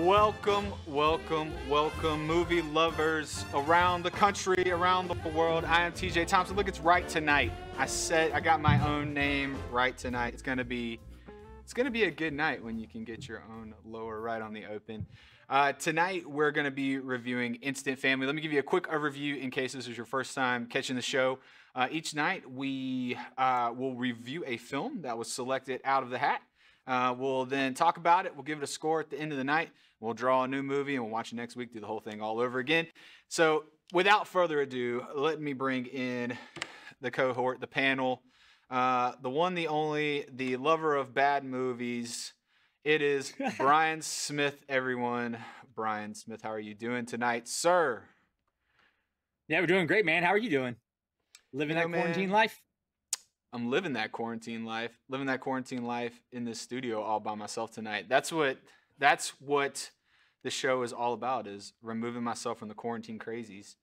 Welcome, movie lovers around the country, around the world. I am TJ Thompson. Look, it's right tonight. I got my own name right tonight. It's gonna be a good night when you can get your own lower right on the open. Tonight we're gonna be reviewing Instant Family. Let me give you a quick overview in case this is your first time catching the show. Each night we will review a film that was selected out of the hat. We'll then talk about it. We'll give it a score at the end of the night. We'll draw a new movie and we'll watch it next week, do the whole thing all over again. So without further ado, let me bring in the cohort, the panel, the one, the only, the lover of bad movies. It is Brian Smith, everyone. Brian Smith, how are you doing tonight, sir? Yeah, we're doing great, man. How are you doing? Living that quarantine life? I'm living that quarantine life in this studio all by myself tonight. That's what the show is all about, is removing myself from the quarantine crazies.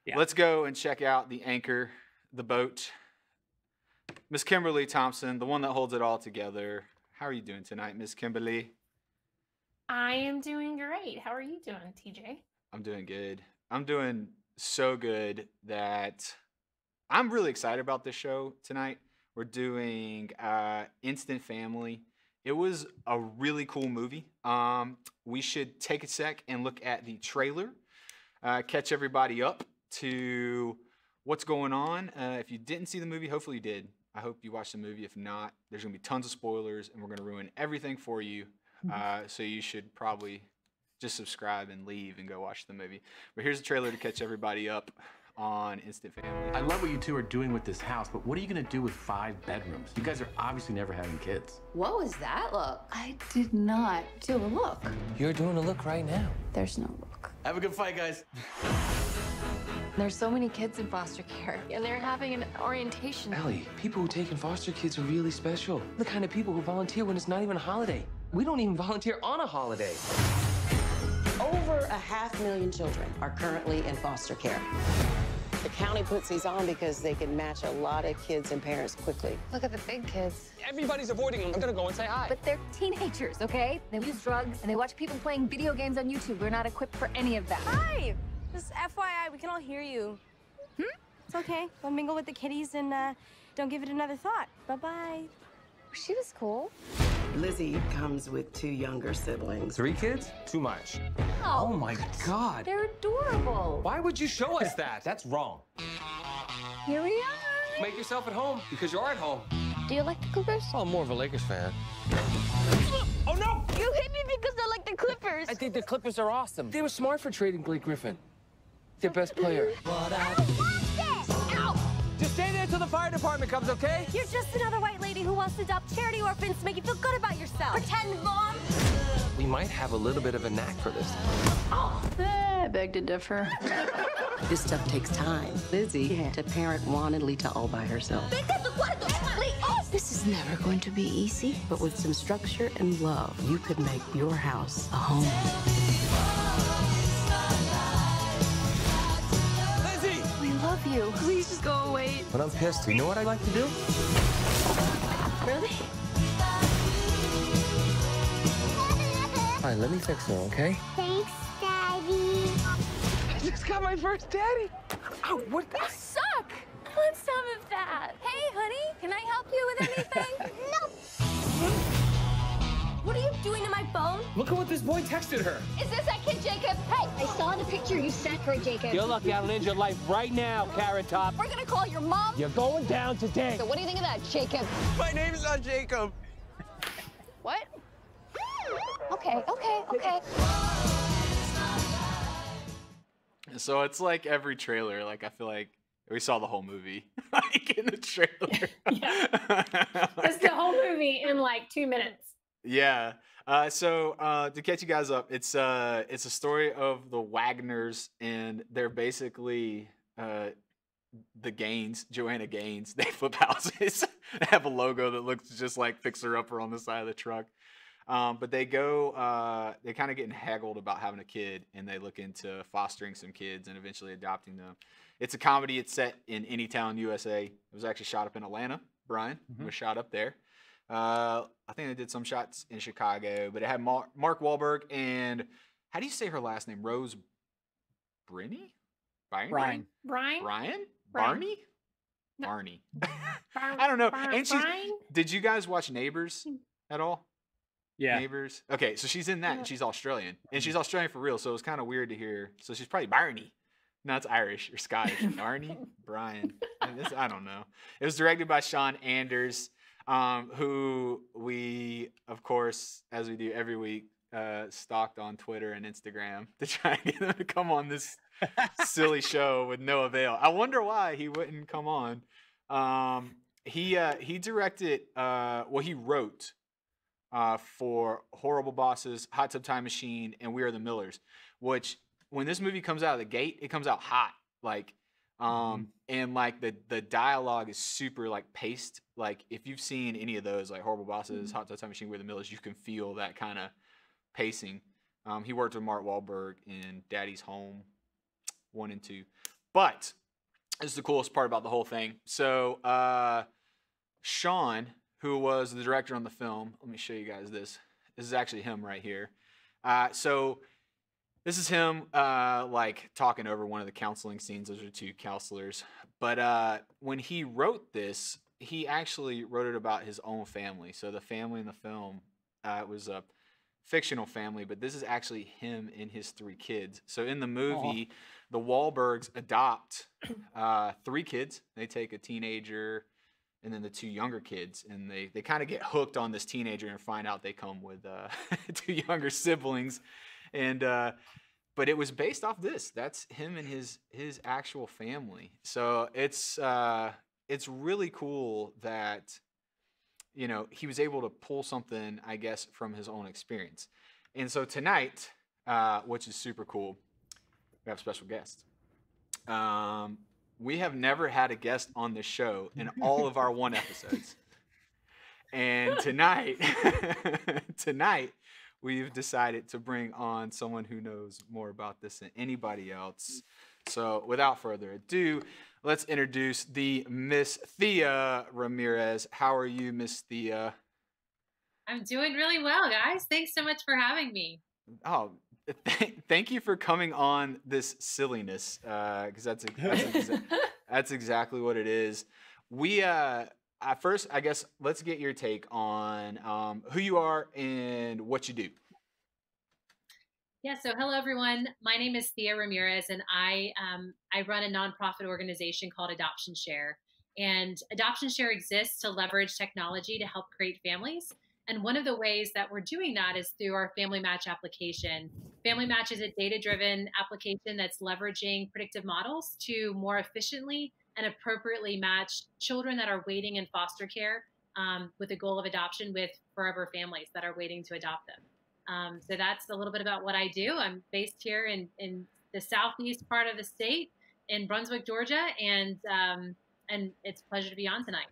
Yeah. Let's go and check out the anchor, the boat, Miss Kimberly Thompson, the one that holds it all together. How are you doing tonight, Miss Kimberly? I am doing great. How are you doing, TJ? I'm doing good. I'm doing so good that I'm really excited about this show tonight. We're doing Instant Family. It was a really cool movie. We should take a sec and look at the trailer, catch everybody up to what's going on. If you didn't see the movie, hopefully you did. I hope you watched the movie. If not, there's going to be tons of spoilers, and we're going to ruin everything for you. So you should probably just subscribe and leave and go watch the movie. But here's the trailer to catch everybody up on Instant Family. I love what you two are doing with this house, but what are you gonna do with 5 bedrooms? You guys are obviously never having kids. What was that look? I did not do a look. You're doing a look right now. There's no look. Have a good fight, guys. There's so many kids in foster care, and they're having an orientation. Ellie, people who take in foster kids are really special. The kind of people who volunteer when it's not even a holiday. We don't even volunteer on a holiday. Over 500,000 children are currently in foster care. The county puts these on because they can match a lot of kids and parents quickly. Look at the big kids. Everybody's avoiding them. I'm gonna go and say hi. But they're teenagers, okay? They use drugs and they watch people playing video games on YouTube. We're not equipped for any of that. Hi! Just FYI, we can all hear you. It's okay. Go mingle with the kitties and don't give it another thought. Bye-bye. She was cool. Lizzie comes with 2 younger siblings. 3 kids? Too much. Oh my God. They're adorable. Why would you show us that? That's wrong. Here we are. Make yourself at home, because you're at home. Do you like the Clippers? Oh, I'm more of a Lakers fan. Oh, no! You hit me because I like the Clippers. I think the Clippers are awesome. They were smart for trading Blake Griffin, their best player. Just stay there till the fire department comes, okay? You're just another white lady who wants to adopt charity orphans to make you feel good about yourself. Pretend mom. We might have a little bit of a knack for this. I beg to differ. This stuff takes time. Lizzie to parent Juan and Lita all by herself. This is never going to be easy, but with some structure and love, you could make your house a home. Lizzie! We love you. Please just go away. When I'm pissed, you know what I like to do? Really? All right, let me fix her, okay? Thanks, Daddy. I just got my first daddy. Oh, what? You suck. I want some of that. Hey, honey, can I help you with anything? No. What are you doing to my phone? Look at what this boy texted her. Is this that kid, Jacob? Hey, I saw the picture you sent her, Jacob. You're lucky I'll end your life right now, Carrot Top. we're gonna call your mom. You're going down today. So what do you think of that, Jacob? My name's not Jacob. What? Okay. So it's like every trailer. Like, I feel like we saw the whole movie like in the trailer. Yeah. It's the whole movie in like 2 minutes. Yeah. So to catch you guys up, it's a story of the Wagners, and they're basically the Gaines, Joanna Gaines. They flip houses. They have a logo that looks just like Fixer Upper on the side of the truck. But they kind of getting haggled about having a kid, and they look into fostering some kids and eventually adopting them. It's a comedy. It's set in Anytown, USA. It was actually shot up in Atlanta. Brian was shot up there. I think they did some shots in Chicago, but it had Mark Wahlberg and How do you say her last name? Rose Brinny? Brian. Brian? Brian? Brian. Barney? No. Barney. I don't know. And she's. Brian? Did you guys watch Neighbors at all? Yeah. Neighbors. Okay, so she's in that, and she's Australian, and she's Australian for real. So it was kind of weird to hear. So she's probably Barney. No, it's Irish or Scottish. Barney, Brian. I don't know. It was directed by Shawn Anders, who we, of course, as we do every week, stalked on Twitter and Instagram to try and get him to come on this silly show with no avail. I wonder why he wouldn't come on. He directed. He wrote. For Horrible Bosses, Hot Tub Time Machine, and We Are the Millers, which when this movie comes out of the gate, it comes out hot, like, and like the dialogue is super like paced. Like if you've seen any of those, like Horrible Bosses, Hot Tub Time Machine, We Are the Millers, you can feel that kind of pacing. He worked with Mark Wahlberg in Daddy's Home 1 and 2, but this is the coolest part about the whole thing. So Shawn, who was the director on the film. Let me show you guys this. This is actually him right here. So this is him like talking over one of the counseling scenes. Those are 2 counselors. But when he wrote this, he actually wrote it about his own family. So the family in the film, it was a fictional family, but this is actually him and his 3 kids. So in the movie, the Wahlbergs adopt 3 kids. They take a teenager, and then the 2 younger kids, and they kind of get hooked on this teenager and find out they come with 2 younger siblings, and but it was based off this. That's him and his actual family. So it's really cool that he was able to pull something, I guess, from his own experience. And so tonight, which is super cool, we have a special guest. We have never had a guest on this show in all of our 1 episodes. And tonight, we've decided to bring on someone who knows more about this than anybody else. So without further ado, let's introduce the Miss Thea Ramirez. How are you, Miss Thea? I'm doing really well, guys. Thanks so much for having me. Oh, thank you for coming on this silliness, because that's exactly what it is. We first, I guess, let's get your take on who you are and what you do. Yeah. So hello, everyone. My name is Thea Ramirez, and I run a nonprofit organization called Adoption Share. And Adoption Share exists to leverage technology to help create families. And one of the ways that we're doing that is through our Family Match application. Family Match is a data-driven application that's leveraging predictive models to more efficiently and appropriately match children that are waiting in foster care with the goal of adoption with forever families that are waiting to adopt them. So that's a little bit about what I do. I'm based here in the southeast part of the state in Brunswick, Georgia, and it's a pleasure to be on tonight.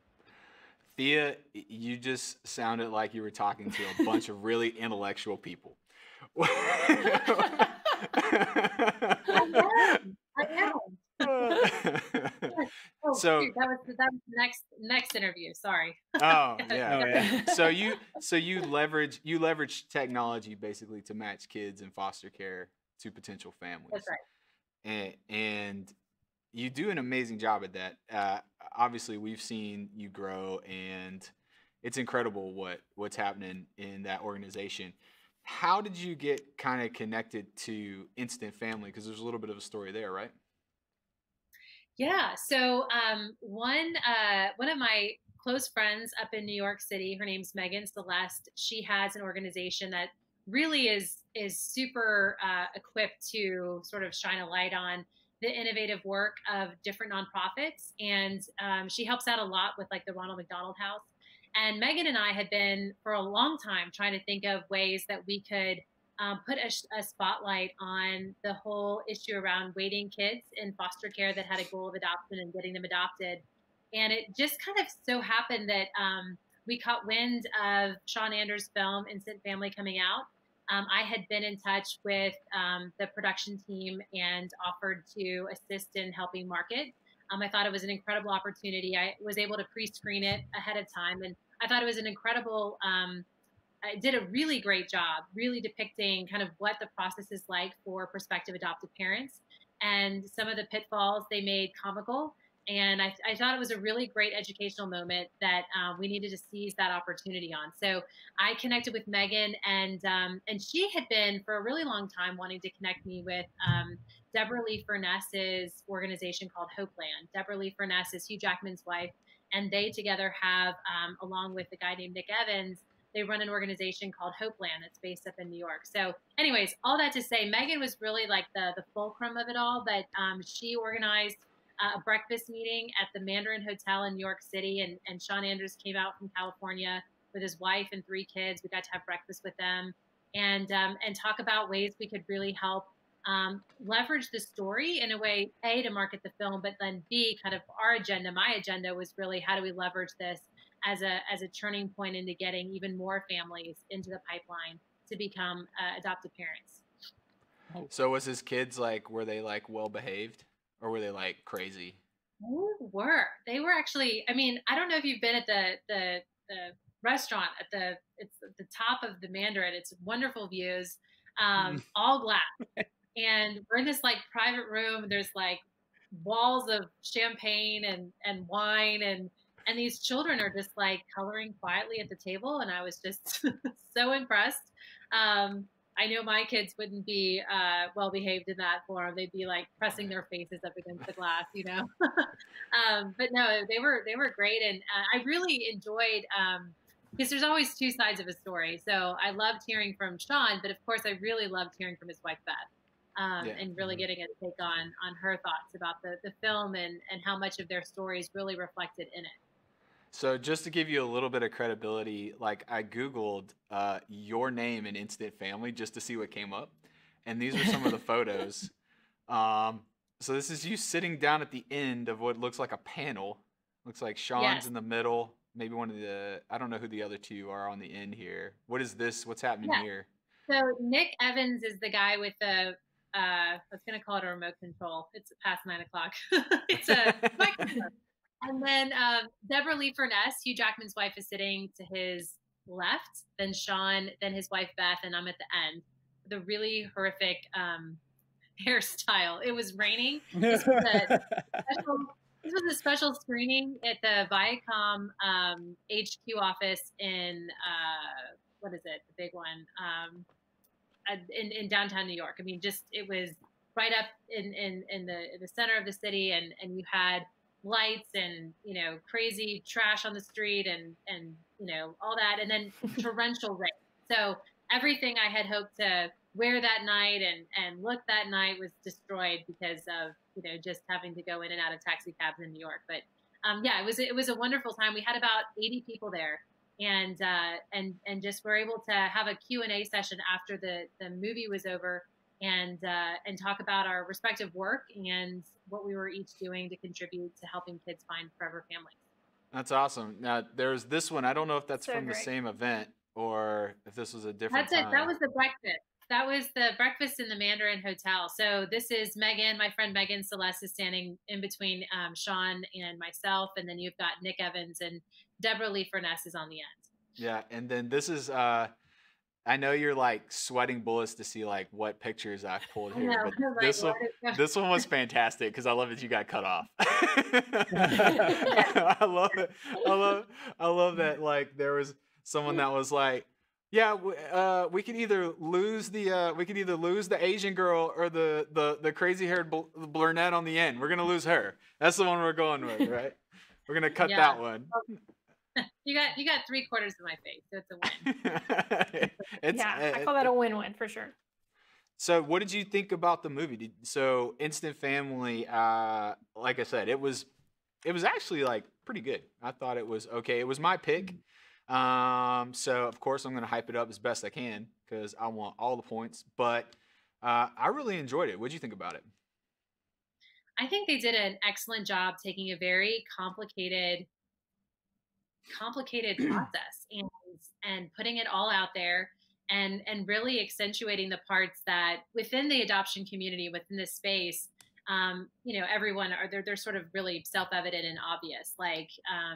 Thea, you just sounded like you were talking to a bunch of really intellectual people. I am. So shoot, that was the next interview. Sorry. Oh yeah. So you leverage technology basically to match kids in foster care to potential families. That's right. And you do an amazing job at that. Obviously, we've seen you grow, and it's incredible what's happening in that organization. How did you get kind of connected to Instant Family? Because there's a little bit of a story there, right? Yeah. So one of my close friends up in New York City, her name's Megan Celeste. She has an organization that really is super equipped to sort of shine a light on the innovative work of different nonprofits. And she helps out a lot with like the Ronald McDonald House. And Megan and I had been for a long time trying to think of ways that we could put a spotlight on the whole issue around waiting kids in foster care that had a goal of adoption and getting them adopted. And it just kind of so happened that we caught wind of Shawn Anders' film Instant Family coming out. I had been in touch with the production team and offered to assist in helping market. I thought it was an incredible opportunity. I was able to pre-screen it ahead of time, and I thought it was an incredible did a really great job, really depicting kind of what the process is like for prospective adoptive parents, and some of the pitfalls they made comical. And I thought it was a really great educational moment that we needed to seize that opportunity on. So I connected with Megan, and she had been for a really long time wanting to connect me with Deborah Lee Furness's organization called Hopeland. Deborah Lee Furness is Hugh Jackman's wife, and they together have, along with a guy named Nick Evans, they run an organization called Hopeland that's based up in New York. So anyways, all that to say, Megan was really like the fulcrum of it all, but she organized a breakfast meeting at the Mandarin Hotel in New York City, and Shawn Andrews came out from California with his wife and 3 kids. We got to have breakfast with them and talk about ways we could really help leverage the story in a way, A, to market the film, but then B, kind of our agenda. My agenda was really, how do we leverage this as a turning point into getting even more families into the pipeline to become adoptive parents. So was his kids like, were they like well behaved, or were they like crazy? They were actually, I mean, I don't know if you've been at the restaurant it's at the top of the Mandarin. It's wonderful views, all glass. And we're in this like private room. There's like walls of champagne and wine, and these children are just like coloring quietly at the table. And I was just so impressed. I know my kids wouldn't be well behaved in that forum. They'd be like pressing their faces up against the glass, you know. But no, they were great, and I really enjoyed because there's always 2 sides of a story. So I loved hearing from Shawn, but of course I really loved hearing from his wife Beth, and really getting a take on her thoughts about the film and how much of their story is really reflected in it. So just to give you a little bit of credibility, like I Googled your name in Instant Family just to see what came up. And these are some of the photos. So this is you sitting down at the end of what looks like a panel. Looks like Shawn's in the middle. Maybe one of the, I don't know who the other 2 are on the end here. What is this? What's happening here? So Nick Evans is the guy with the, I was going to call it a remote control. It's past 9 o'clock. It's a microphone. And then Deborah Lee Furness, Hugh Jackman's wife, is sitting to his left. Then Shawn, then his wife Beth, and I'm at the end. The really horrific hairstyle. It was raining. This was a special screening at the Viacom HQ office in what is it? The big one in downtown New York. I mean, just it was right up in the center of the city, and you had lights and, you know, crazy trash on the street and you know, all that, and then torrential rain. So everything I had hoped to wear that night and look that night was destroyed because of, you know, just having to go in and out of taxi cabs in New York. But yeah, it was a wonderful time. We had about 80 people there, and just were able to have a Q&A session after the movie was over, and talk about our respective work and what we were each doing to contribute to helping kids find forever families. That's awesome. Now there's this one. I don't know if that's from the same event or if this was a different time. That was the breakfast. That was the breakfast in the Mandarin Hotel. So this is Megan, my friend Megan Celeste is standing in between Shawn and myself. And then you've got Nick Evans, and Deborah Lee Furness is on the end. Yeah. And then this is, I know you're like sweating bullets to see like what pictures I've pulled here, but this one was fantastic because I love that you got cut off. I love it. I love that. Like there was someone that was like, yeah, we could either lose the Asian girl or the crazy haired brunette on the end. We're gonna lose her. That's the one we're going with, right? We're gonna cut that one. You got 3/4 of my face, so it's a win. I call that a win-win for sure. So what did you think about the movie? So Instant Family, like I said, it was actually like pretty good. I thought it was okay. It was my pick. So of course I'm going to hype it up as best I can because I want all the points, but I really enjoyed it. What did you think about it? I think they did an excellent job taking a very complicated process and putting it all out there and really accentuating the parts that within the adoption community, within this space, everyone they're sort of really self-evident and obvious, like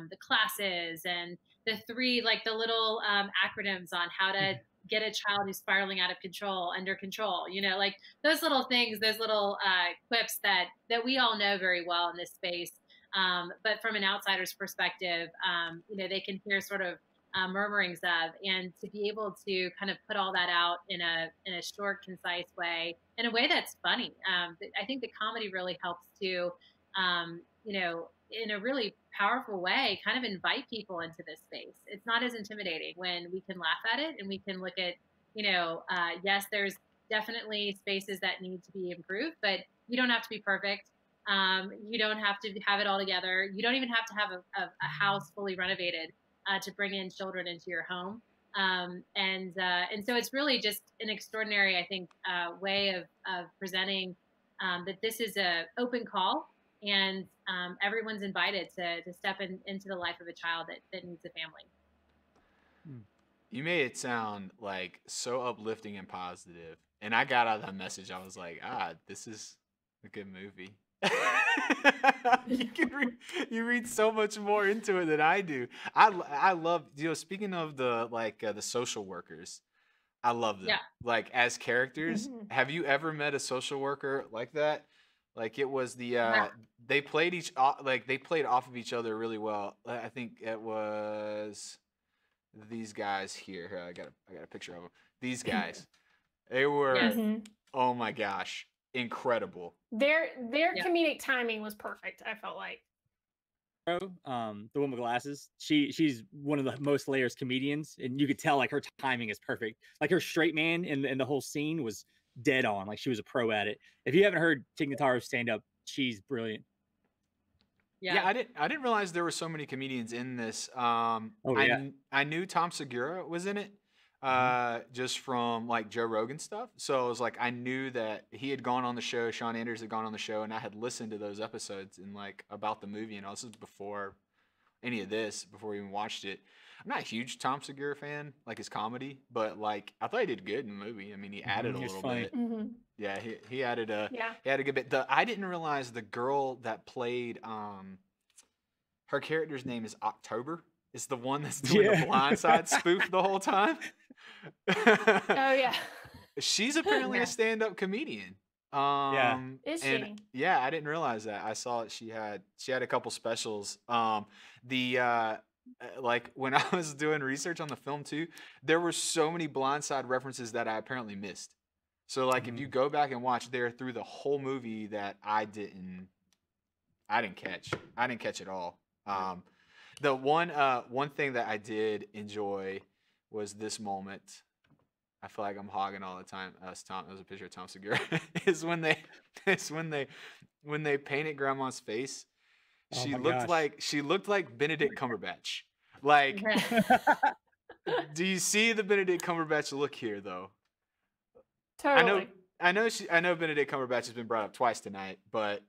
the classes and the three, like the little acronyms on how to get a child who's spiraling out of control under control, like those little things, those little quips that we all know very well in this space. But from an outsider's perspective, they can hear sort of murmurings of, and to be able to kind of put all that out in a short, concise way, in a way that's funny. I think the comedy really helps to, in a really powerful way, kind of invite people into this space. It's not as intimidating when we can laugh at it and we can look at, yes, there's definitely spaces that need to be improved, but you don't have to be perfect. You don't have to have it all together. You don't even have to have a house fully renovated to bring in children into your home. And so it's really just an extraordinary, I think, way of presenting that this is a open call, and everyone's invited to step into the life of a child that needs a family. You made it sound like so uplifting and positive, and I got out of that message. I was like, this is a good movie. You read so much more into it than I do. I love, speaking of the social workers, I love them. Yeah. Like, as characters. Have you ever met a social worker like that? Like, it was they played they played off of each other really well. I think it was these guys here. Here, I got a picture of them. These guys. They were oh my gosh, incredible. Their comedic timing was perfect, I felt like. The one with glasses, she's one of the most hilarious comedians, and you could tell like her timing is perfect. Like her straight man in the whole scene was dead on. Like she was a pro at it. If you haven't heard Tig Notaro's stand up, she's brilliant. Yeah, I didn't realize there were so many comedians in this. I knew Tom Segura was in it, just from like Joe Rogan stuff. So it was like I knew that he had gone on the show, Shawn Anders had gone on the show, and I had listened to those episodes and like about the movie, and all this was before any of this, before we even watched it. I'm not a huge Tom Segura fan, like his comedy, but like I thought he did good in the movie. I mean, he added a little bit. Yeah, he added he had a good bit. I didn't realize the girl that played her character's name is October. Is the one that's doing the Blindside spoof the whole time. Oh yeah. She's apparently a stand-up comedian. Is she? Yeah, I didn't realize that. I saw she had a couple specials. Like when I was doing research on the film too, there were so many Blindside references that I apparently missed. So like if you go back and watch there through the whole movie that I didn't catch. I didn't catch it all. The one thing that I did enjoy was this moment. I feel like I'm hogging all the time. There's a picture of Tom Segura. is when they painted Grandma's face. She looked like Benedict Cumberbatch. Like, do you see the Benedict Cumberbatch look here though? Totally. I know Benedict Cumberbatch has been brought up twice tonight, but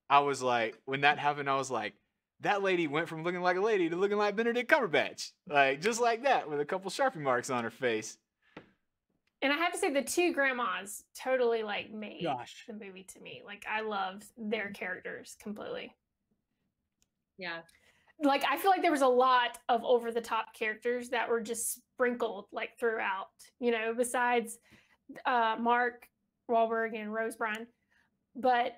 I was like, when that happened, I was like, that lady went from looking like a lady to looking like Benedict Cumberbatch. Like, just like that, with a couple Sharpie marks on her face. And I have to say, the two grandmas totally like made the movie to me. Like, I loved their characters completely. Yeah. Like, I feel like there was a lot of over-the-top characters that were just sprinkled like throughout, besides Mark Wahlberg and Rose Byrne. But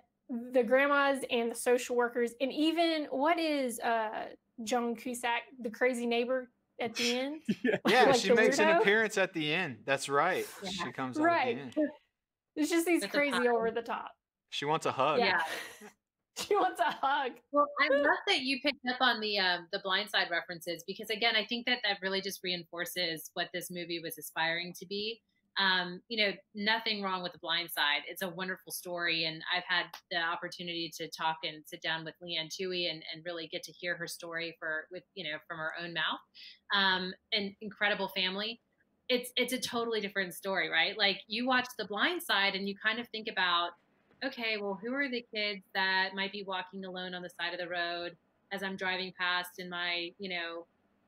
the grandmas and the social workers, and even what is Joan Cusack, the crazy neighbor at the end? Yeah, like she makes an appearance at the end. That's right. Yeah. She comes out at the end. It's just these crazy over the top. She wants a hug. Yeah. She wants a hug. Well, I love that you picked up on the Blindside references, because again, I think that really just reinforces what this movie was aspiring to be. Nothing wrong with The Blind Side. It's a wonderful story, and I've had the opportunity to talk and sit down with Leanne Tui and really get to hear her story from her own mouth. An incredible family. It's a totally different story, right? Like, you watch The Blind Side and you kind of think about, okay, well, who are the kids that might be walking alone on the side of the road as I'm driving past in my,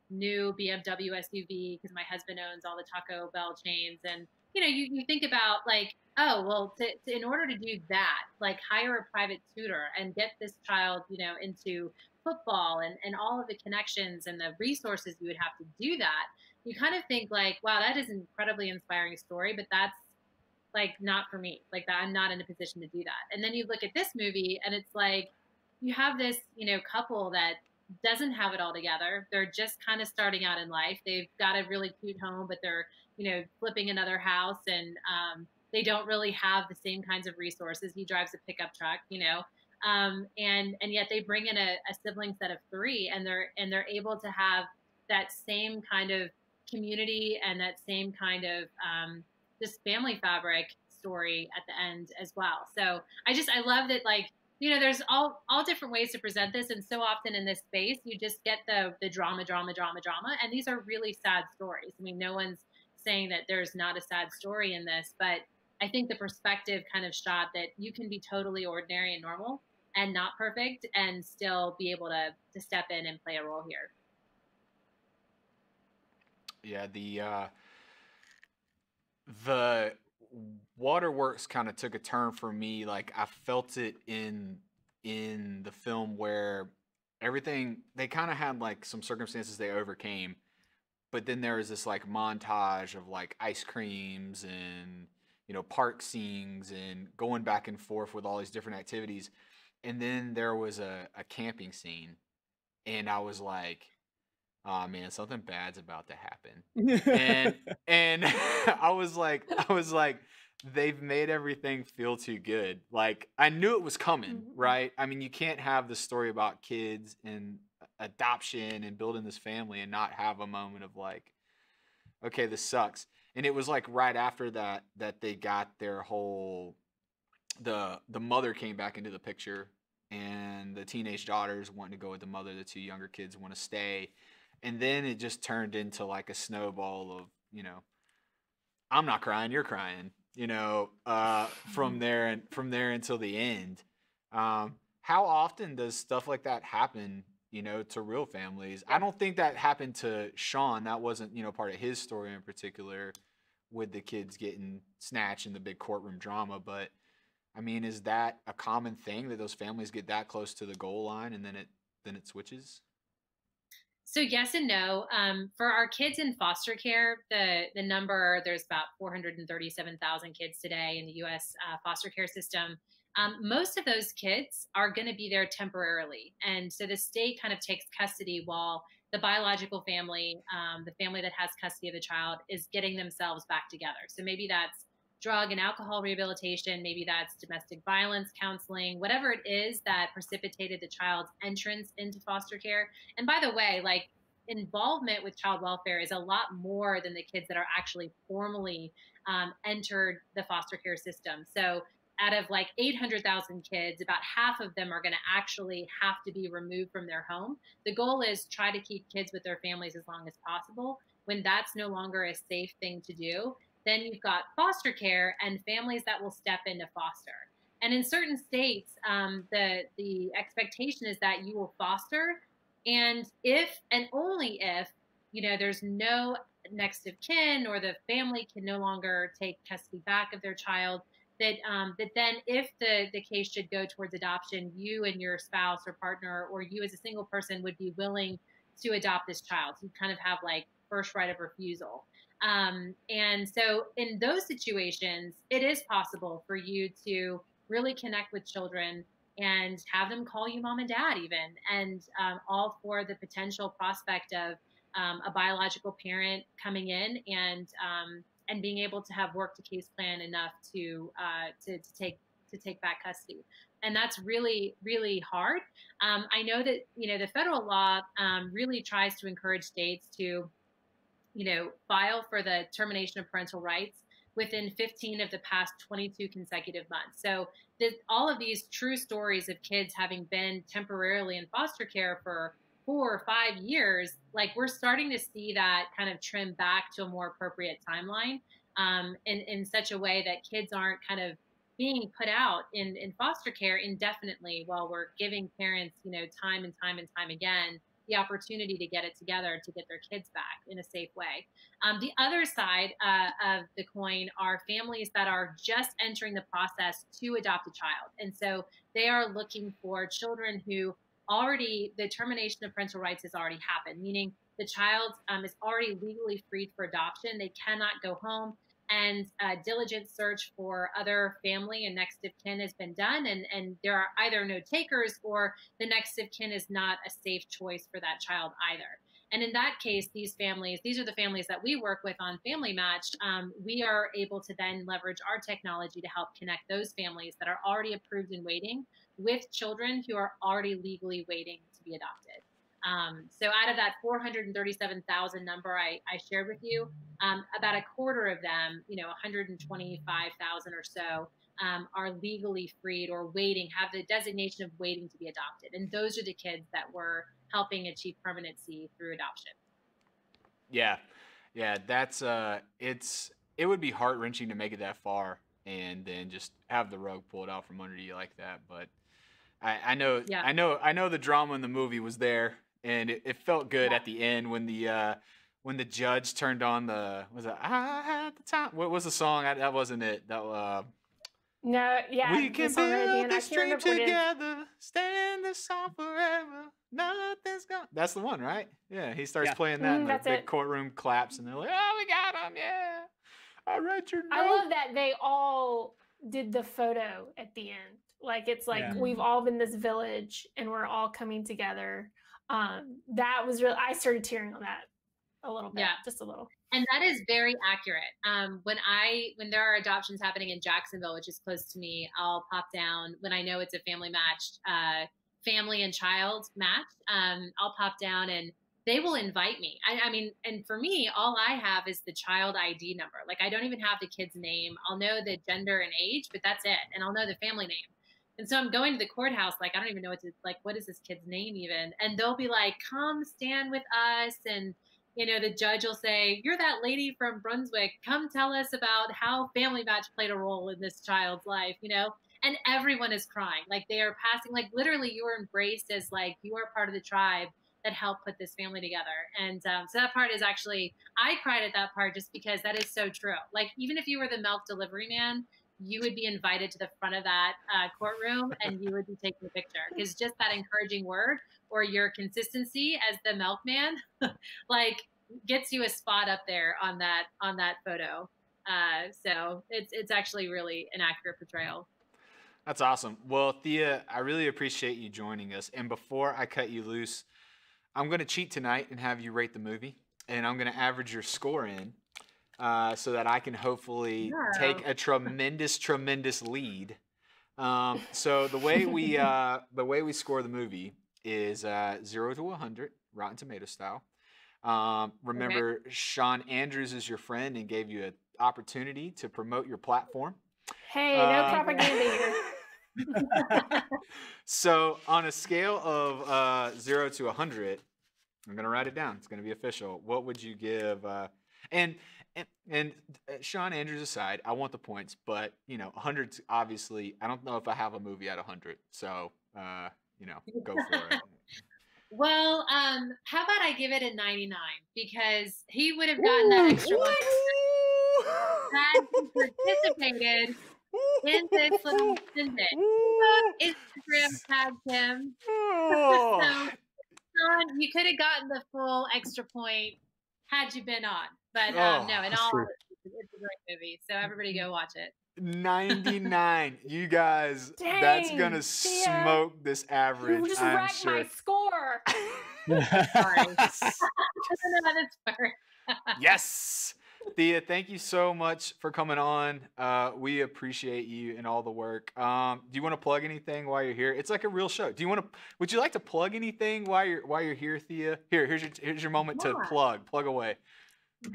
new BMW SUV, because my husband owns all the Taco Bell chains, and you think about like, oh, well, in order to do that, like hire a private tutor and get this child, into football and all of the connections and the resources you would have to do that. You kind of think like, wow, that is an incredibly inspiring story, but that's like not for me. Like that, I'm not in a position to do that. And then you look at this movie and it's like, you have this, couple that doesn't have it all together. They're just kind of starting out in life. They've got a really cute home, but they're, flipping another house, and they don't really have the same kinds of resources. He drives a pickup truck, and yet they bring in a sibling set of three, and they're able to have that same kind of community and that same kind of this family fabric story at the end as well. So I love that, like, there's all different ways to present this. And so often in this space, you just get the drama. And these are really sad stories. I mean, no one's saying that there's not a sad story in this, but I think the perspective kind of shot that you can be totally ordinary and normal and not perfect and still be able to step in and play a role here. Yeah, the waterworks kind of took a turn for me. Like I felt it in the film where everything, they kind of had like some circumstances they overcame, but then there was this like montage of like ice creams and park scenes and going back and forth with all these different activities, and then there was a camping scene, and I was like, oh man, something bad's about to happen. and I was like, they've made everything feel too good. Like I knew it was coming, right? I mean, you can't have the story about kids and adoption and building this family and not have a moment of like, okay, this sucks. And it was like right after that they got their whole, the mother came back into the picture, and the teenage daughters wanting to go with the mother, the two younger kids want to stay. And then it just turned into like a snowball of, I'm not crying, you're crying, from there until the end. How often does stuff like that happen, to real families? I don't think that happened to Shawn. That wasn't, part of his story in particular, with the kids getting snatched in the big courtroom drama. But I mean, is that a common thing that those families get that close to the goal line and then it switches? So yes and no. For our kids in foster care, the number, there's about 437,000 kids today in the U.S. Foster care system. Most of those kids are going to be there temporarily. And so the state kind of takes custody while the biological family, the family that has custody of the child, is getting themselves back together. So maybe that's drug and alcohol rehabilitation, maybe that's domestic violence counseling, whatever it is that precipitated the child's entrance into foster care. And by the way, like, involvement with child welfare is a lot more than the kids that are actually formally entered the foster care system. So out of like 800,000 kids, about half of them are going to actually have to be removed from their home. The goal is try to keep kids with their families as long as possible. When that's no longer a safe thing to do, then you've got foster care and families that will step into foster. And in certain states, the expectation is that you will foster, and if and only if there's no next of kin or the family can no longer take custody back of their child, that then if the case should go towards adoption, you and your spouse or partner, or you as a single person, would be willing to adopt this child. So you kind of have like first right of refusal. And so in those situations, it is possible for you to really connect with children and have them call you mom and dad even, and all for the potential prospect of a biological parent coming in and being able to have worked a case plan enough to take back custody. And that's really, really hard. I know that, the federal law really tries to encourage states to file for the termination of parental rights within 15 of the past 22 consecutive months. So all of these true stories of kids having been temporarily in foster care for 4 or 5 years, like, we're starting to see that kind of trim back to a more appropriate timeline, in such a way that kids aren't kind of being put out in foster care indefinitely, while we're giving parents, time and time and time again, the opportunity to get it together to get their kids back in a safe way. The other side of the coin are families that are just entering the process to adopt a child. And so they are looking for children who already, the termination of parental rights has already happened, meaning the child is already legally freed for adoption. They cannot go home, and diligent search for other family and next of kin has been done. And there are either no takers, or the next of kin is not a safe choice for that child either. And in that case, these are the families that we work with on Family Match. We are able to then leverage our technology to help connect those families that are already approved and waiting with children who are already legally waiting to be adopted. So out of that 437,000 number I shared with you, about a quarter of them, 125,000 or so, are legally freed or waiting, have the designation of waiting to be adopted. And those are the kids that we're helping achieve permanency through adoption. Yeah. That's it would be heart-wrenching to make it that far and then just have the rug pulled out from under you like that. But I know the drama in the movie was there, and it felt good at the end when the judge turned on I had the time. What was the song? That wasn't it. No, yeah. We can build this dream together, stand this song forever. Nothing's gone. That's the one, right? Yeah, he starts playing that, and the big courtroom claps, and they're like, "Oh, we got him! Yeah, I read your note." I love that they all did the photo at the end. Like, it's like we've all been this village, and we're all coming together. That was really. I started tearing on that a little bit, just a little. And that is very accurate. When there are adoptions happening in Jacksonville, which is close to me, I'll pop down when I know it's a family matched, family and child match. I'll pop down and they will invite me. I mean, and for me, all I have is the child ID number. Like, I don't even have the kid's name. I'll know the gender and age, but that's it. And I'll know the family name. And so I'm going to the courthouse, like, I don't even know what is this kid's name even? And they'll be like, come stand with us. And, the judge will say, you're that lady from Brunswick. Come tell us about how Family Match played a role in this child's life, and everyone is crying. Like, they are passing, like, literally you are embraced as like, you are part of the tribe that helped put this family together. And so that part is actually, I cried at that part just because that is so true. Like, even if you were the milk delivery man, you would be invited to the front of that courtroom and you would be taking a picture, because just that encouraging word or your consistency as the milkman, like, gets you a spot up there on that photo. So it's actually really an accurate portrayal. That's awesome. Well, Thea, I really appreciate you joining us. And before I cut you loose, I'm going to cheat tonight and have you rate the movie, and I'm going to average your score in. So that I can hopefully take a tremendous lead. So the way we score the movie is 0 to 100, Rotten Tomato style. Remember, Shawn Andrews is your friend and gave you an opportunity to promote your platform. Hey, no propaganda here. So on a scale of 0 to 100, I'm gonna write it down. It's gonna be official. What would you give? And Shawn Andrews aside, I want the points, but 100's obviously, I don't know if I have a movie at 100, so go for it. Well, how about I give it a 99, because he would have gotten that extra one had he participated in this little snippet. Instagram tagged him. So, Shawn, you could have gotten the full extra point had you been on. But no, in all honesty, it's a great movie. So everybody go watch it. 99. You guys, that's going to smoke this average. You just I'm wrecked sure. my score. Sorry. Yes. Thea, thank you so much for coming on. We appreciate you and all the work. Do you want to plug anything while you're here? It's like a real show. Would you like to plug anything while you're here, Thea? Here's your moment to plug away. Yeah.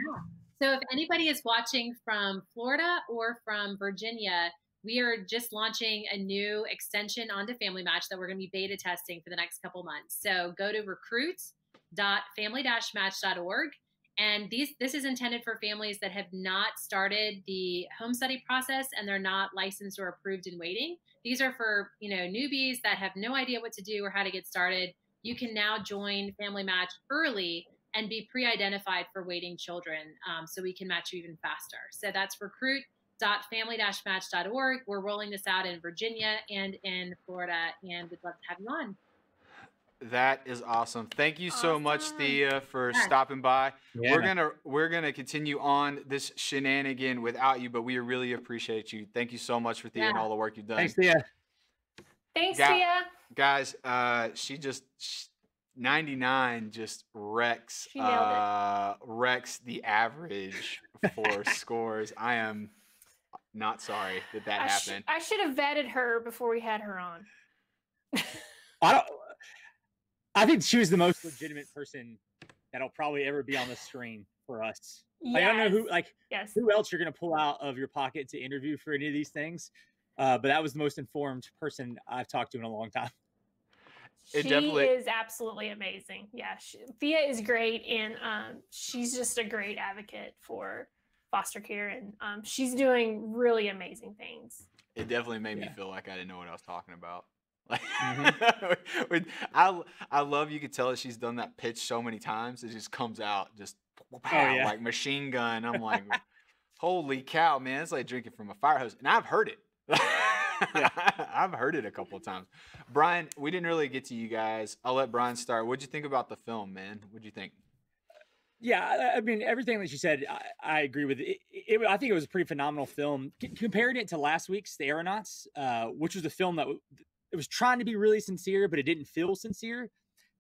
So if anybody is watching from Florida or from Virginia, we are just launching a new extension onto Family Match that we're going to be beta testing for the next couple months. So go to recruit.family-match.org. And this is intended for families that have not started the home study process and they're not licensed or approved and waiting. These are for, newbies that have no idea what to do or how to get started. you can now join Family Match early and be pre-identified for waiting children, so we can match you even faster. So that's recruit.family-match.org. We're rolling this out in Virginia and in Florida, and we'd love to have you on. That is awesome. Thank you so much, Thea, for Yes. stopping by. Yeah. We're gonna continue on this shenanigan without you, but we really appreciate you. Thank you so much for Thea and all the work you've done. Thanks, Thea. Thanks, Thea. Guys, she 99 just wrecks She nailed wrecks the average for scores. I am not sorry that happened. I should have vetted her before we had her on. I think she was the most legitimate person that'll probably ever be on the screen for us. Like, I don't know who else you're gonna pull out of your pocket to interview for any of these things, but that was the most informed person I've talked to in a long time. She is absolutely amazing. Yeah, Thea is great, and she's just a great advocate for foster care, and she's doing really amazing things. It definitely made me feel like I didn't know what I was talking about. Like, I love, you could tell that she's done that pitch so many times. It just comes out just like machine gun. I'm like, holy cow, man! It's like drinking from a fire hose, and I've heard it. I've heard it a couple of times. Brian, we didn't really get to you guys. I'll let Brian start. What'd you think about the film, man? What'd you think? Yeah, I mean, everything that you said, I agree with. I think it was a pretty phenomenal film. Comparing it to last week's The Aeronauts, which was a film that it was trying to be really sincere, but it didn't feel sincere.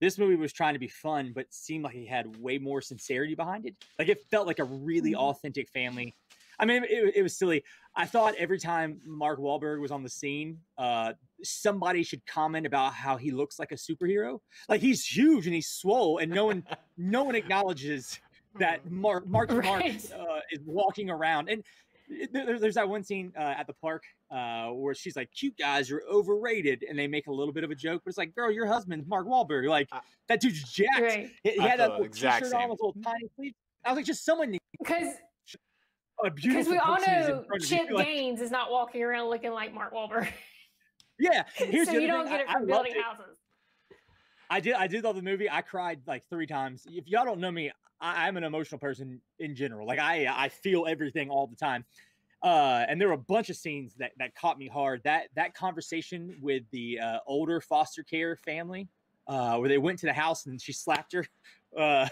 This movie was trying to be fun, but seemed like it had way more sincerity behind it. Like, it felt like a really authentic family. I mean, it was silly. I thought every time Mark Wahlberg was on the scene, somebody should comment about how he looks like a superhero. Like, he's huge and he's swole, and no one acknowledges that Mark is walking around. And there's that one scene at the park where she's like, "Cute guys are overrated," and they make a little bit of a joke, but it's like, girl, your husband's Mark Wahlberg. Like, that dude's jacked. Right. He had that little t-shirt on with little tiny sleeves. I was like, just someone because we all know Chip Gaines is not walking around looking like Mark Wahlberg. Yeah, so you don't get it from building houses. I did love the movie. I cried like 3 times. If y'all don't know me, I'm an emotional person in general. Like, I feel everything all the time. And there were a bunch of scenes that caught me hard. That conversation with the older foster care family, where they went to the house and she slapped her, and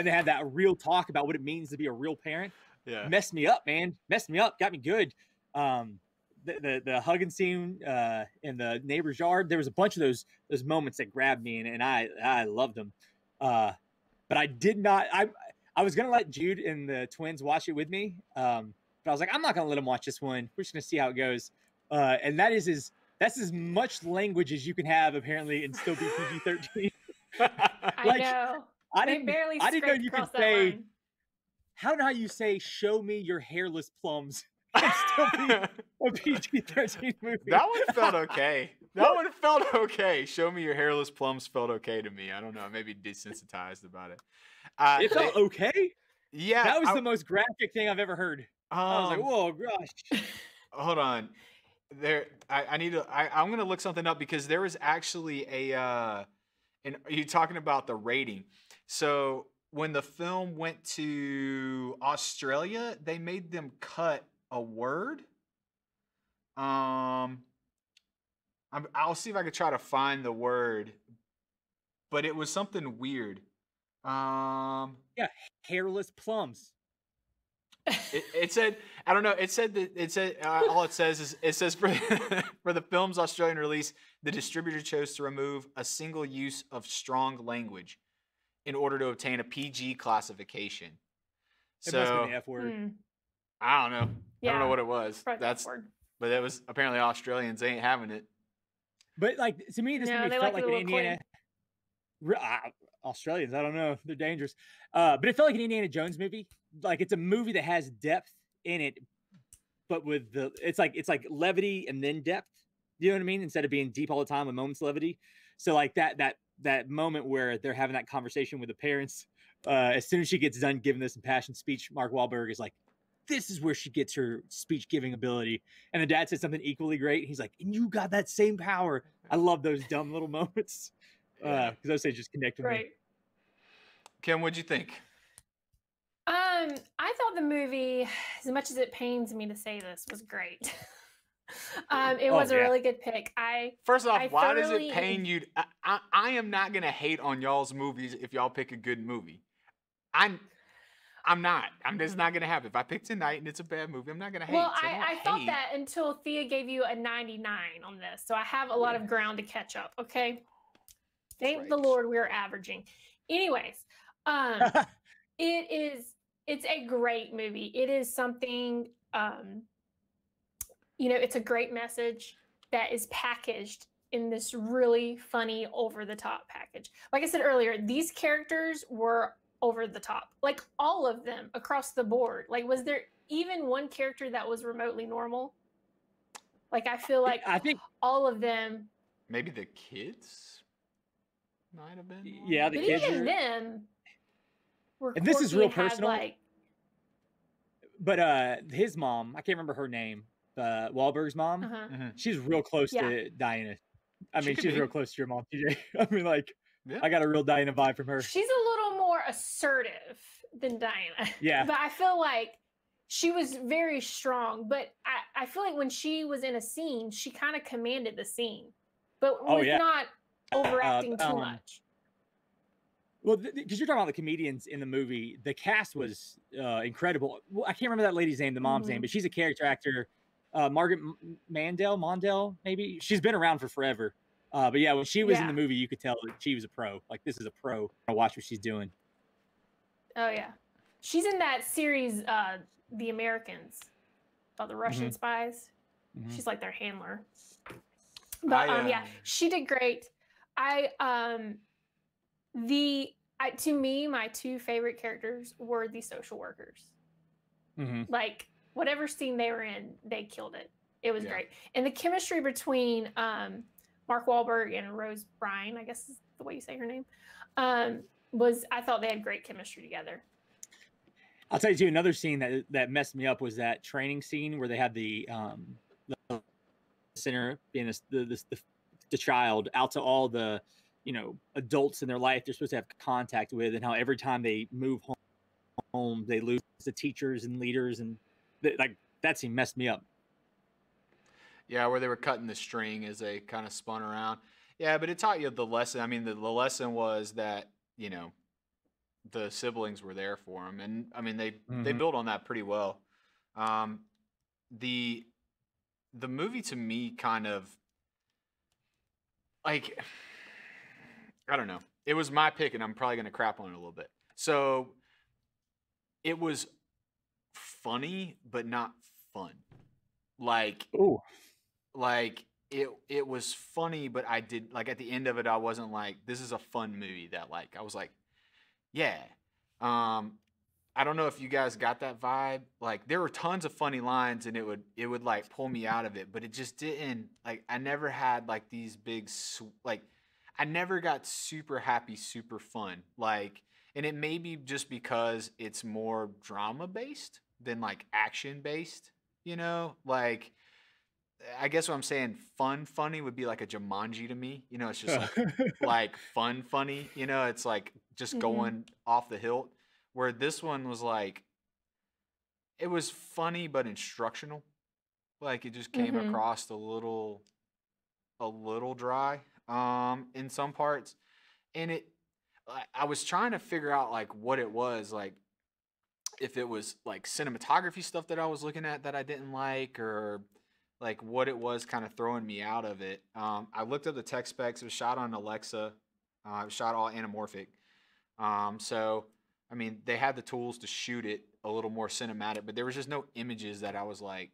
they had that real talk about what it means to be a real parent. Yeah, messed me up, man. Messed me up. Got me good. The hugging scene in the neighbor's yard. There was a bunch of those moments that grabbed me, and I loved them. But I did not. I was gonna let Jude and the twins watch it with me. But I was like, I'm not gonna let them watch this one. We're just gonna see how it goes. And that's as much language as you can have, apparently, and still be PG-13. I know. I didn't know you could say. Line. How do you say, "Show me your hairless plums"? And still be a PG-13 movie. That one felt okay. That one felt okay. "Show me your hairless plums" felt okay to me. I don't know. Maybe desensitized about it. It felt okay. Yeah, that was the most graphic thing I've ever heard. I was like, "Whoa, gosh!" Hold on. I'm gonna look something up, because there was actually and you're talking about the rating. So when the film went to Australia, they made them cut a word. I'll see if I could try to find the word, but it was something weird. Yeah, hairless plums. It said, I don't know. It said all it says is, it says for the film's Australian release, the distributor chose to remove a single use of strong language in order to obtain a PG classification. It must have been the F word. I don't know. Yeah, I don't know what it was. But it was apparently Australians. They ain't having it. But like, to me, this movie felt like an Indiana. Australians, I don't know. They're dangerous. But it felt like an Indiana Jones movie. Like, it's a movie that has depth in it, but with it's like levity and then depth. You know what I mean? Instead of being deep all the time, a moment's levity. So like that moment where they're having that conversation with the parents, as soon as she gets done giving this impassioned speech, Mark Wahlberg is like, "This is where she gets her speech giving ability." And the dad said something equally great. He's like, "And you got that same power." I love those dumb little moments. Yeah. Because those things just connect with me. Right. Kim, what'd you think? I thought the movie, as much as it pains me to say this, was great. It was a really good pick. First off, I why does thoroughly it pain you? I am not gonna hate on y'all's movies if y'all pick a good movie. I'm not. I'm just not gonna happen. If I pick tonight and it's a bad movie, I'm not gonna hate. Well, So I thought that until Thea gave you a 99 on this, so I have a lot of ground to catch up. Okay, thank the Lord we're averaging. Anyways, it's a great movie. It is something. It's a great message that is packaged in this really funny, over-the-top package. Like I said earlier, these characters were over the top. Like, all of them across the board. Like, was there even one character that was remotely normal? Like, I feel like I think all of them. Maybe the kids might have been. Yeah, the But kids even are... them were And this is quirky real and had, personal. like, But his mom, I can't remember her name. Wahlberg's mom. She's real close to Diana. I mean, she's real close to your mom, TJ. I mean, like, I got a real Diana vibe from her. She's a little more assertive than Diana. Yeah. But I feel like she was very strong. But I feel like when she was in a scene, she kind of commanded the scene, but was not overacting too much. Well, because you're talking about the comedians in the movie, the cast was incredible. Well, I can't remember that lady's name, the mom's name, but she's a character actor. Margaret Mondale, maybe. She's been around for forever. But yeah, when she was in the movie, you could tell that she was a pro. Like, this is a pro. I watch what she's doing. Oh yeah, she's in that series, The Americans, about the Russian spies. She's like their handler. But yeah, she did great. To me, my two favorite characters were the social workers. Like, whatever scene they were in, they killed it. It was great. And the chemistry between Mark Wahlberg and Rose Byrne, I guess is the way you say her name, I thought they had great chemistry together. I'll tell you too, another scene that messed me up was that training scene where they had the center being the child out to all the adults in their life they're supposed to have contact with, and how every time they move home they lose the teachers and leaders, and like that scene messed me up. Yeah, where they were cutting the string as they kind of spun around. Yeah, but it taught you the lesson. I mean, the lesson was that the siblings were there for him, and I mean they built on that pretty well. The movie to me kind of, like, I don't know. It was my pick, and I'm probably gonna crap on it a little bit. So it was funny, but not fun. Like, like it was funny, but I did, like, at the end of it, I wasn't like, this is a fun movie that, like, I was like, yeah. I don't know if you guys got that vibe. Like, there were tons of funny lines, and it would like pull me out of it, but it just didn't, like, I never had like these big, like, I never got super happy, super fun. Like, and it may be just because it's more drama based than like action based, like, I guess what I'm saying, funny would be like a Jumanji to me. It's just like funny, it's like just going off the hilt. Where this one was like, it was funny but instructional. Like, it just came across a little dry in some parts. And I was trying to figure out like what it was, like if it was like cinematography stuff that I was looking at that I didn't like, or like what it was kind of throwing me out of it. I looked up the tech specs. It was shot on Alexa. It was shot all anamorphic. So, I mean, they had the tools to shoot it a little more cinematic, but there was just no images that I was like,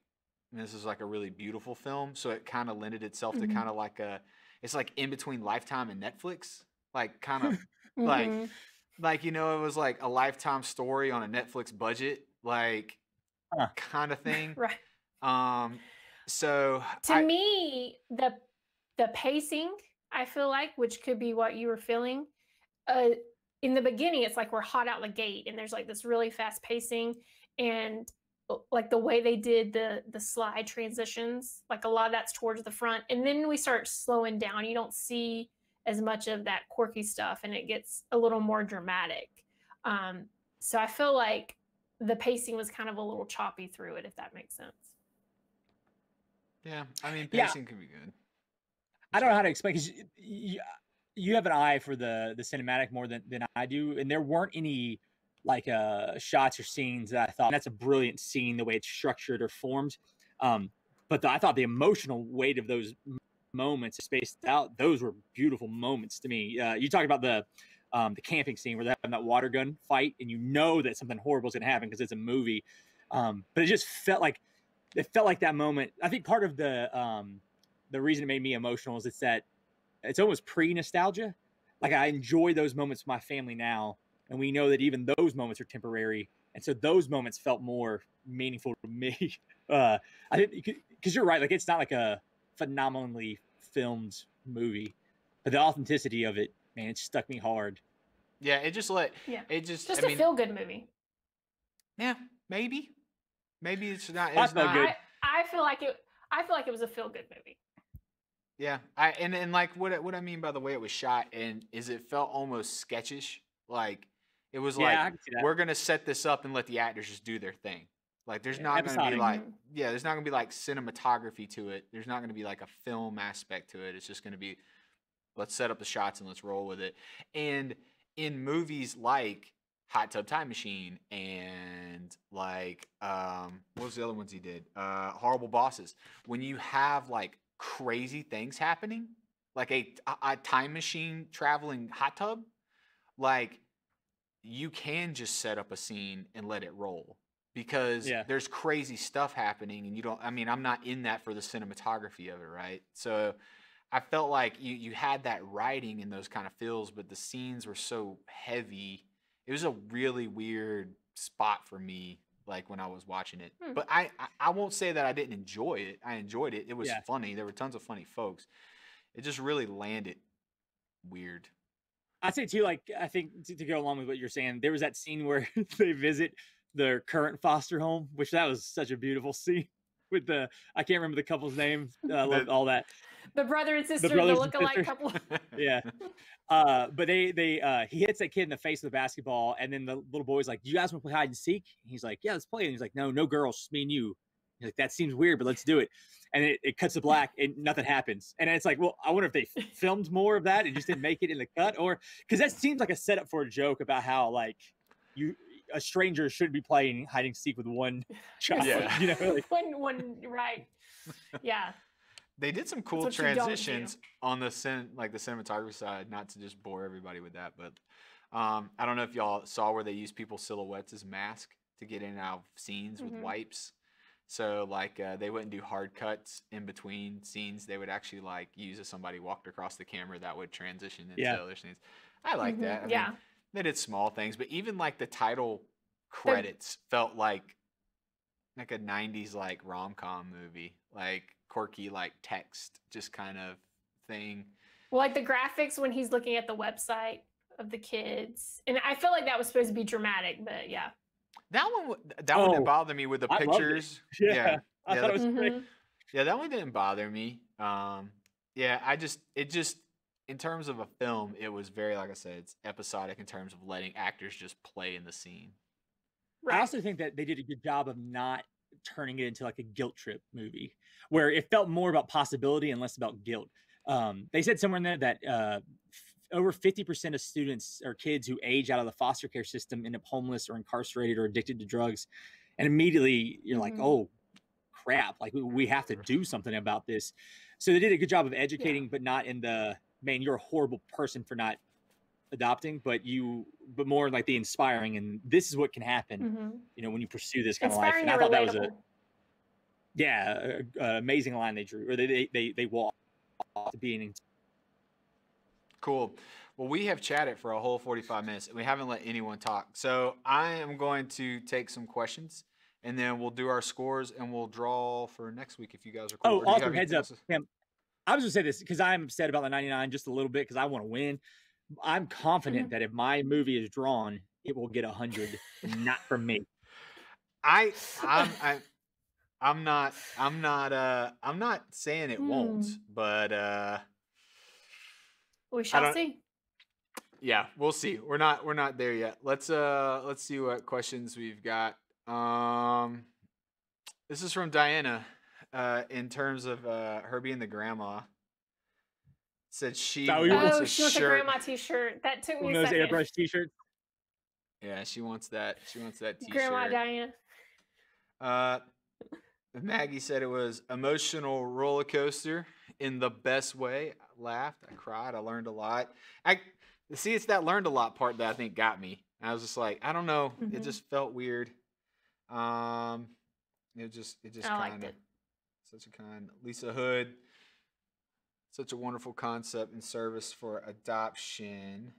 this is like a really beautiful film. So it kind of lended itself to kind of like it's like in between Lifetime and Netflix, like kind of like, it was like a Lifetime story on a Netflix budget, like kind of thing. Right. So to me, the pacing, I feel like, which could be what you were feeling, in the beginning, it's like we're hot out the gate, and there's like this really fast pacing, and like the way they did the slide transitions, like a lot of that's towards the front, and then we start slowing down. You don't see as much of that quirky stuff, and it gets a little more dramatic. So I feel like the pacing was kind of a little choppy through it, if that makes sense. Yeah, I mean, pacing can be good. I don't know how to explain, because you have an eye for the cinematic more than I do, and there weren't any like shots or scenes that I thought that's a brilliant scene the way it's structured or formed. But I thought the emotional weight of those moments spaced out, those were beautiful moments to me. You talked about the camping scene where they're having that water gun fight, and you know that something horrible is going to happen because it's a movie. But it just felt like that moment. I think part of the reason it made me emotional is that it's almost pre-nostalgia. Like, I enjoy those moments with my family now, and we know that even those moments are temporary, and so those moments felt more meaningful to me. I think because you're right, like, it's not like a phenomenally filmed movie, but the authenticity of it, man, it stuck me hard. Yeah, it just just a feel good movie. Yeah, maybe it's not. It's not good. I feel like it was a feel good movie. Yeah, and like what I mean by the way it was shot is it felt almost sketchish. Like, it was like, we're gonna set this up and let the actors just do their thing. Like, there's not gonna be like there's not gonna be like cinematography to it. There's not gonna be like a film aspect to it. It's just gonna be, let's set up the shots and let's roll with it. And in movies like Hot Tub Time Machine and like what was the other ones he did? Horrible Bosses. When you have like crazy things happening, like a time machine traveling hot tub, like, you can just set up a scene and let it roll, because there's crazy stuff happening, and I'm not in that for the cinematography of it, right? So I felt like you had that writing and those kind of feels, but the scenes were so heavy. It was a really weird spot for me, like, when I was watching it. But I won't say that I didn't enjoy it. I enjoyed it. It was funny. There were tons of funny folks. It just really landed weird. I'd say too, like, I think to go along with what you're saying, there was that scene where they visit their current foster home, which that was such a beautiful scene with I can't remember the couple's name. I loved all that. The brother and sister, the look-alike couple. Yeah. But he hits that kid in the face with a basketball, and then the little boy's like, "Do you guys want to play hide and seek?" And he's like, "Yeah, let's play." And he's like, "No girls, just me and you." He's like, "That seems weird, but let's do it." And it cuts to black, and nothing happens. And it's like, well, I wonder if they filmed more of that and just didn't make it in the cut, or because that seems like a setup for a joke about how, like, a stranger should be playing hide and seek with one child. Yeah. You know, like, one right. Yeah. They did some cool transitions on the cinematography side, not to just bore everybody with that, but I don't know if y'all saw where they use people's silhouettes as mask to get in and out of scenes with wipes. So, like, they wouldn't do hard cuts in between scenes. They would actually, like, use if somebody walked across the camera, that would transition into other scenes. I like that. I mean, they did small things, but even, like, the title credits felt like a 90s, like, rom-com movie. Like, quirky, like, text just kind of thing. Well, like the graphics when he's looking at the website of the kids. And I feel like that was supposed to be dramatic, but yeah. That one didn't bother me with the pictures. Yeah. I thought it was great. Yeah, that one didn't bother me. It just in terms of a film, it was very, like I said, it's episodic in terms of letting actors just play in the scene. Right. I also think that they did a good job of not turning it into like a guilt trip movie, where it felt more about possibility and less about guilt. They said somewhere in there that over 50% of students or kids who age out of the foster care system end up homeless or incarcerated or addicted to drugs. And immediately you're like, oh crap, like we have to do something about this. So they did a good job of educating, but not in the, man, you're a horrible person for not adopting, but more like the inspiring, and this is what can happen, you know, when you pursue this kind of life. And I thought that was an amazing line they drew, or they walked to being. Cool. Well, we have chatted for a whole 45 minutes, and we haven't let anyone talk. So I am going to take some questions, and then we'll do our scores, and we'll draw for next week if you guys are cool. Oh, also, heads up, Tim, I was going to say this because I'm upset about the 99 just a little bit because I want to win. I'm confident that if my movie is drawn, it will get 100, not from me. I'm not saying it won't, but We shall see. Yeah, we'll see. We're not there yet. Let's see what questions we've got. This is from Diana. In terms of her being the grandma, said she wants a she wants a shirt. grandma T-shirt. That took me One a of those second. airbrush T-shirts. Yeah, she wants that. She wants that T-shirt. Grandma Diana. Maggie said it was emotional roller coaster in the best way. I laughed, I cried, I learned a lot. It's that learned a lot part that I think got me. I was just like, I don't know, it just felt weird. It just kind of such a kind Lisa Hood. Such a wonderful concept and service for adoption.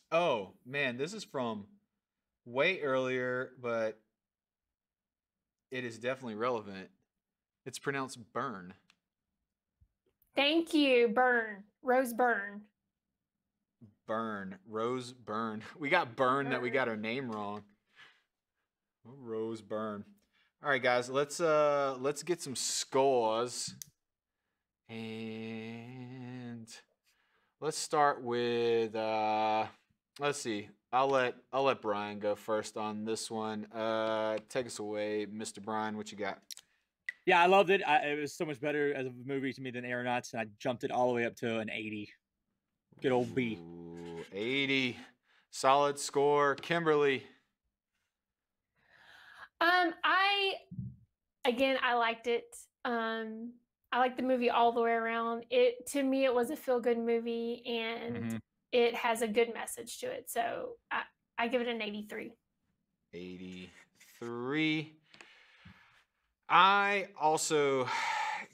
Oh man, this is from way earlier, but it is definitely relevant. It's pronounced Burn. Thank you, Burn. Rose Byrne. Burn. Rose Byrne. We got Burn that we got our name wrong. Rose Byrne. All right, guys, let's get some scores. And let's start with let's see. I'll let Brian go first on this one. Take us away, Mr. Brian. What you got? Yeah, I loved it. It was so much better as a movie to me than Aeronauts, and I jumped it all the way up to an 80. Good old B. Ooh, 80. Solid score. Kimberly. I liked it. I liked the movie all the way around. To me, it was a feel-good movie, and it has a good message to it. So I give it an 83. 83. I also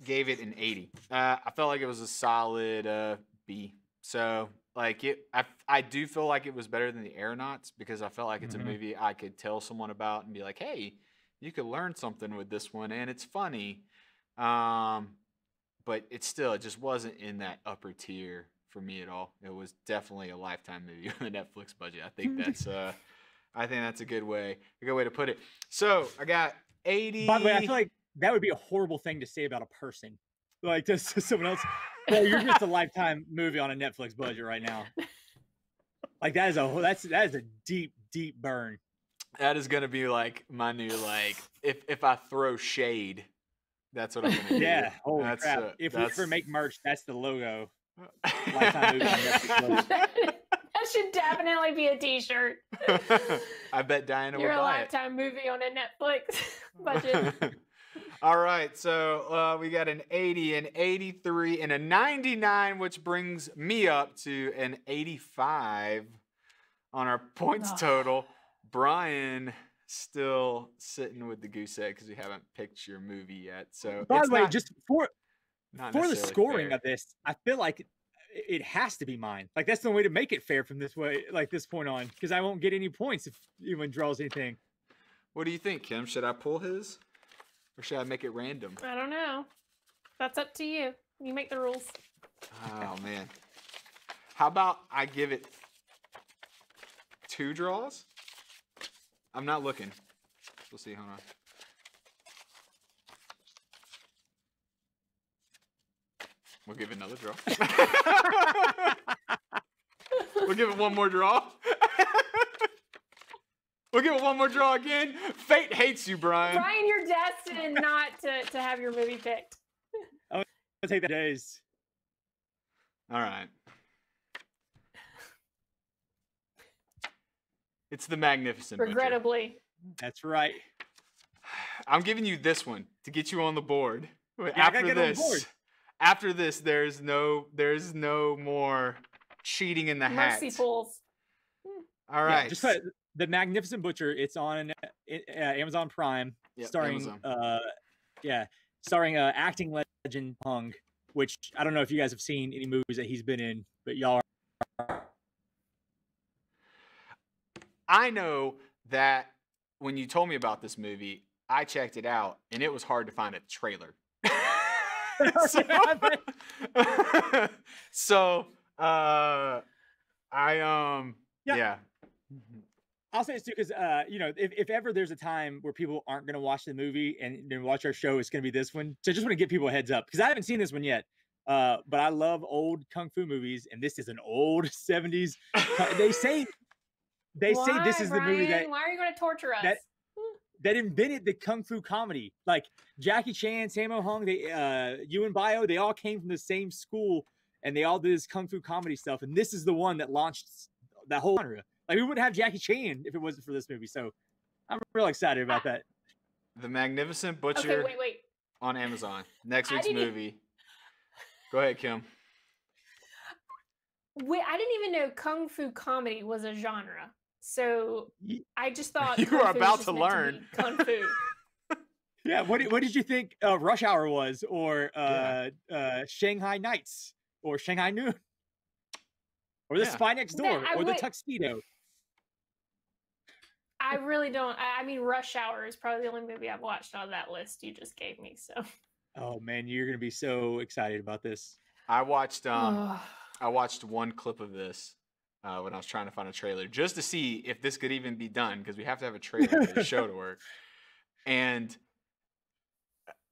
gave it an 80. I felt like it was a solid B. So like I do feel like it was better than the Aeronauts because I felt like it's a movie I could tell someone about and be like, hey, you could learn something with this one and it's funny. But it just wasn't in that upper tier for me at all. It was definitely a Lifetime movie on the Netflix budget. I think that's a good way to put it. So I got 80. By the way, I feel like that would be a horrible thing to say about a person. Like just to someone else. Well, you're just a Lifetime movie on a Netflix budget right now. Like that is a deep, deep burn. That is gonna be like my new if I throw shade, that's what I'm gonna do. Yeah, holy crap. If we ever make merch, that's the logo. Lifetime movie on Netflix. That should definitely be a T-shirt. I bet Diana would buy it. You're a Lifetime movie on a Netflix budget. All right, so we got an 80, an 83, and a 99, which brings me up to an 85 on our points total. Brian still sitting with the goose egg because we haven't picked your movie yet. So by the way, just for the scoring of this, I feel like it has to be mine. Like that's the way to make it fair from this point on, because I won't get any points if anyone draws anything. What do you think, Kim? Should I pull his? Or should I make it random? I don't know. That's up to you. You make the rules. Oh, man. How about I give it 2 draws? I'm not looking. We'll see. Hold on. We'll give it another draw. We'll give it one more draw. We'll give it one more draw again. Fate hates you, Brian. Brian, you're destined not to have your movie picked. I'm gonna take the days. All right. It's The Magnificent Butcher. Regrettably. That's right. I'm giving you this one to get you on the board. Yeah, After this, there's no more cheating in the hat. Mercy pools. All right. Yeah, just The Magnificent Butcher. It's on Amazon Prime, starring acting legend Pung, which I don't know if you guys have seen any movies that he's been in, but y'all are. I know that when you told me about this movie, I checked it out, and it was hard to find a trailer. I'll say this too, because you know, if ever there's a time where people aren't going to watch the movie and watch our show, it's going to be this one. So I just want to give people a heads up because I haven't seen this one yet. But I love old kung fu movies, and this is an old 70s. They say this is the movie that. Why are you going to torture us? That invented the kung fu comedy. Like Jackie Chan, Sammo Hung, Ewan Bio, they all came from the same school, and they all did this kung fu comedy stuff. And this is the one that launched that whole genre. Like, we wouldn't have Jackie Chan if it wasn't for this movie. So I'm real excited about that. The Magnificent Butcher. Okay, wait. On Amazon. Next week's movie. Go ahead, Kim. Wait, I didn't even know kung fu comedy was a genre. So I just thought you were about to learn kung fu. Yeah, what did you think Rush Hour was, or Shanghai Nights, or Shanghai Noon, or The Spy Next Door, or The Tuxedo? I really don't. I mean, Rush Hour is probably the only movie I've watched on that list you just gave me. So. Oh man, you're gonna be so excited about this. I watched one clip of this when I was trying to find a trailer just to see if this could even be done, because we have to have a trailer for the show to work. And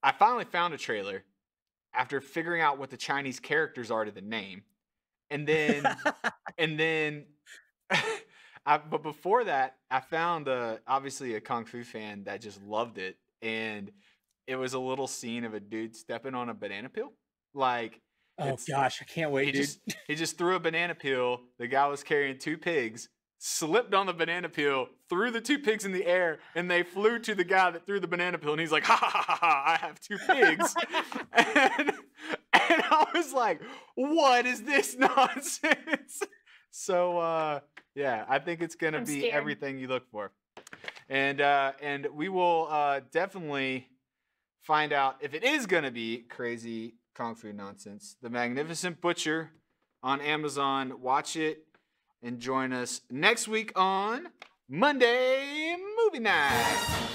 I finally found a trailer after figuring out what the Chinese characters are to the name, and then but before that, I found obviously a kung fu fan that just loved it, and it was a little scene of a dude stepping on a banana peel. Like, oh gosh, I can't wait, dude. He just threw a banana peel. The guy was carrying 2 pigs, slipped on the banana peel, threw the 2 pigs in the air, and they flew to the guy that threw the banana peel. And he's like, ha ha ha ha, I have 2 pigs. and I was like, what is this nonsense? So, yeah, I think it's going to be scared. Everything you look for. And we will definitely find out if it is going to be crazy kung fu nonsense. The Magnificent Butcher on Amazon. Watch it and join us next week on Monday Movie Night.